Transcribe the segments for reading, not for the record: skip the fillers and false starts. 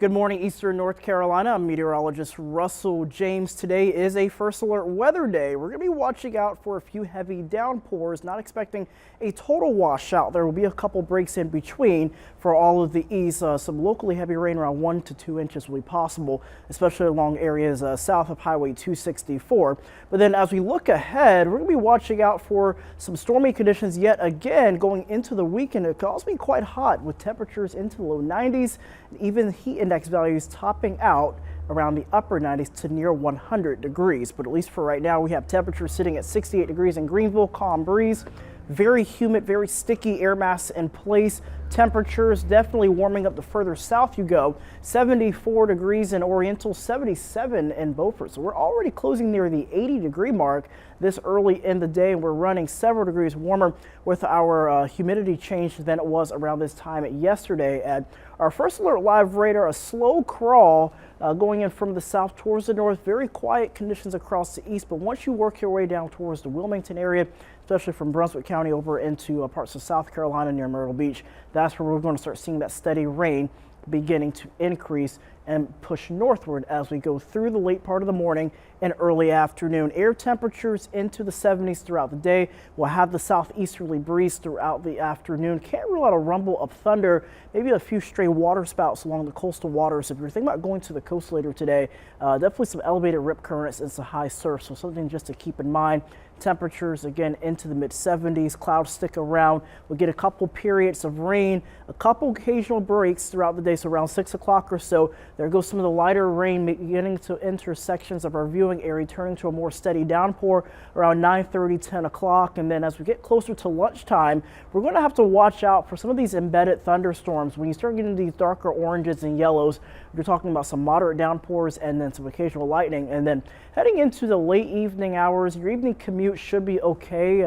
Good morning, Eastern North Carolina. I'm meteorologist Russell James. Today is a first alert weather day. We're going to be watching out for a few heavy downpours, not expecting a total washout. There will be a couple breaks in between for all of the east. Some locally heavy rain around 1 to 2 inches will be possible, especially along areas south of Highway 264. But then as we look ahead, we're going to be watching out for some stormy conditions yet again going into the weekend. It could also be quite hot with temperatures into the low 90s, and even heat index values topping out around the upper 90s to near 100 degrees. But at least for right now, we have temperatures sitting at 68 degrees in Greenville, calm breeze, very humid, very sticky air mass in place. Temperatures definitely warming up the further south you go. 74 degrees in Oriental, 77 in Beaufort. So we're already closing near the 80-degree mark this early in the day, and we're running several degrees warmer with our humidity change than it was around this time yesterday. At our first alert live radar, a slow crawl going in from the south towards the north. Very quiet conditions across the east, but once you work your way down towards the Wilmington area, especially from Brunswick County over into parts of South Carolina near Myrtle Beach, that's where we're going to start seeing that steady rain beginning to increase and push northward as we go through the late part of the morning and early afternoon. Air temperatures into the 70s throughout the day. We'll have the southeasterly breeze throughout the afternoon. Can't rule out a rumble of thunder, maybe a few stray water spouts along the coastal waters. If you're thinking about going to the coast later today, definitely some elevated rip currents and some high surf, so something just to keep in mind. Temperatures again into the mid 70s. Clouds stick around. We'll get a couple periods of rain, a couple occasional breaks throughout the day. So around 6 o'clock or so, there goes some of the lighter rain beginning to enter sections of our viewing area, turning to a more steady downpour around 9:30, 10 o'clock. And then as we get closer to lunchtime, we're going to have to watch out for some of these embedded thunderstorms. When you start getting these darker oranges and yellows, you're talking about some moderate downpours and then some occasional lightning. And then heading into the late evening hours, your evening commute should be okay,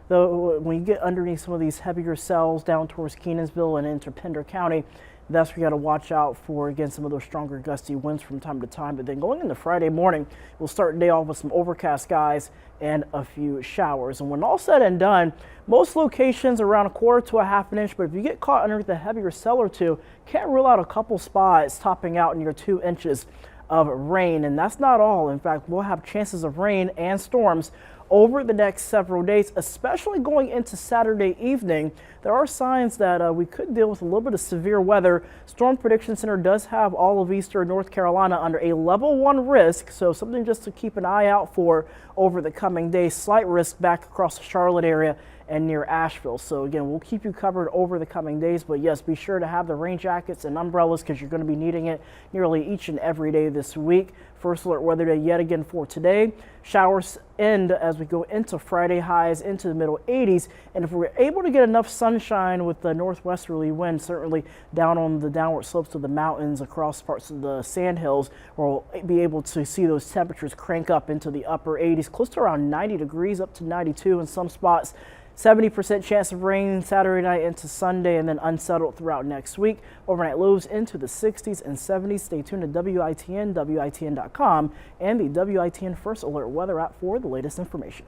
though when you get underneath some of these heavier cells down towards Kenansville and into Pender County, that's where you got to watch out for, again, some of those stronger gusty winds from time to time. But then going into Friday morning, we'll start the day off with some overcast skies and a few showers. And when all said and done, most locations around 1/4 to 1/2 inch, but if you get caught underneath a heavier cell or two, can't rule out a couple spots topping out near 2 inches of rain. And that's not all. In fact, we'll have chances of rain and storms over the next several days, especially going into Saturday evening. There are signs that we could deal with a little bit of severe weather. Storm Prediction Center does have all of eastern North Carolina under a level 1 risk, so something just to keep an eye out for over the coming days. Slight risk back across the Charlotte area and near Asheville. So again, we'll keep you covered over the coming days, but yes, be sure to have the rain jackets and umbrellas because you're going to be needing it nearly each and every day this week. First alert weather day yet again for today. Showers end as we go into Friday, highs into the middle 80s. And if we're able to get enough sunshine with the northwesterly wind, certainly down on the downward slopes of the mountains across parts of the sandhills, we'll be able to see those temperatures crank up into the upper 80s, close to around 90 degrees, up to 92 in some spots. 70% chance of rain Saturday night into Sunday, and then unsettled throughout next week. Overnight lows into the 60s and 70s. Stay tuned to WITN, WITN.com, and the WITN First Alert Weather app for the latest information.